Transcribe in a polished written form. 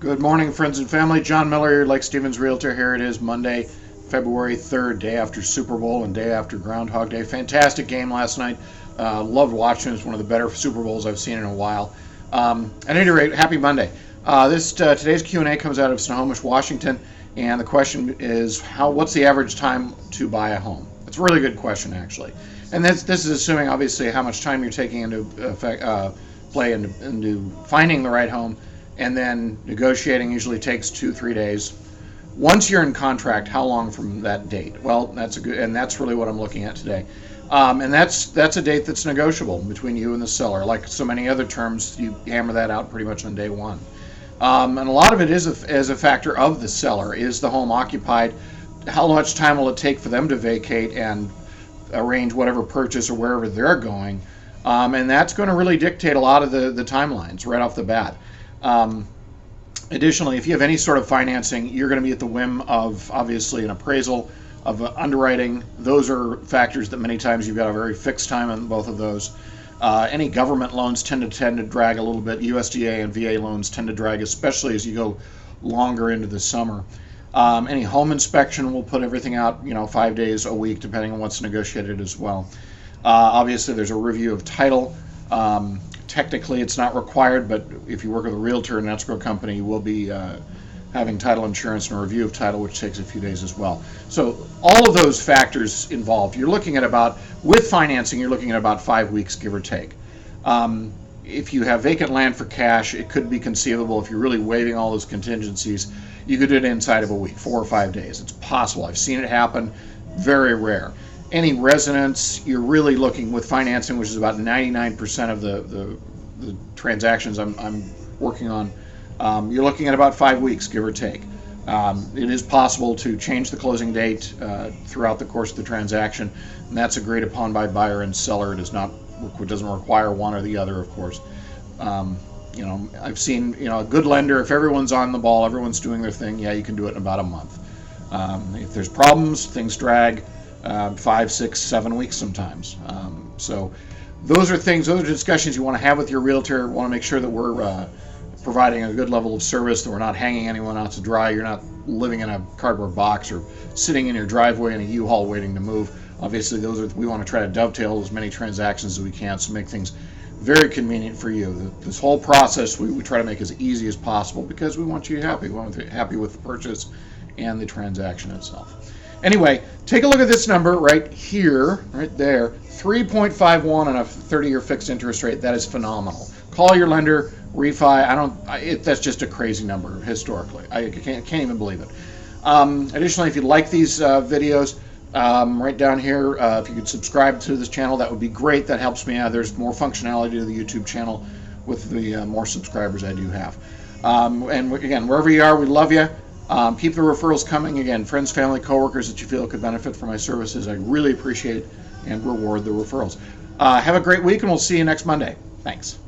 Good morning, friends and family. John Miller, your Lake Stevens Realtor. Here it is, Monday, February 3rd, day after Super Bowl and day after Groundhog Day. Fantastic game last night. Loved watching it. It's one of the better Super Bowls I've seen in a while. At any rate, happy Monday. Today's Q&A comes out of Snohomish, Washington, and the question is, what's the average time to buy a home? It's a really good question, actually. And this is assuming, obviously, how much time you're taking into play into finding the right home. And then negotiating usually takes 2-3 days. Once you're in contract, how long from that date? Well, that's really what I'm looking at today. And that's a date that's negotiable between you and the seller. Like so many other terms, you hammer that out pretty much on day one. And a lot of it is a factor of the seller. Is the home occupied? How much time will it take for them to vacate and arrange whatever purchase or wherever they're going? And that's going to really dictate a lot of the timelines right off the bat. Additionally, if you have any sort of financing, you're going to be at the whim of, obviously, an appraisal, of underwriting. Those are factors that many times you've got a very fixed time on both of those. Any government loans tend to drag a little bit. USDA and VA loans tend to drag, especially as you go longer into the summer. Any home inspection will put everything out, 5 days a week, depending on what's negotiated as well. Obviously, there's a review of title. Technically, it's not required, but if you work with a realtor and escrow company, you will be having title insurance and a review of title, which takes a few days as well. So all of those factors involved. You're looking at with financing, you're looking at about 5 weeks, give or take. If you have vacant land for cash, it could be conceivable, if you're really waiving all those contingencies, you could do it inside of a week, 4 or 5 days. It's possible. I've seen it happen. Very rare. Any residence, you're really looking with financing, which is about 99% of the transactions I'm working on. You're looking at about 5 weeks, give or take. It is possible to change the closing date throughout the course of the transaction, and that's agreed upon by buyer and seller. It doesn't require one or the other, of course. I've seen a good lender, if everyone's on the ball, everyone's doing their thing, yeah, you can do it in about a month. If there's problems, things drag. 5, 6, 7 weeks sometimes. So those are discussions you want to have with your realtor. Want to make sure that we're providing a good level of service, that we're not hanging anyone out to dry. You're not living in a cardboard box or sitting in your driveway in a U-Haul waiting to move. Obviously, we want to try to dovetail as many transactions as we can to make things very convenient for you. This whole process we try to make as easy as possible because we want you happy. We want you happy with the purchase and the transaction itself. Anyway, take a look at this number right here, right there, 3.51 on a 30-year fixed interest rate. That is phenomenal. Call your lender, refi. That's just a crazy number historically. I can't even believe it. Additionally, if you like these videos, right down here, if you could subscribe to this channel, that would be great. That helps me out. There's more functionality to the YouTube channel with the more subscribers I do have. And again, wherever you are, we love you. Keep the referrals coming. Again, friends, family, coworkers that you feel could benefit from my services. I really appreciate and reward the referrals. Have a great week, and we'll see you next Monday. Thanks.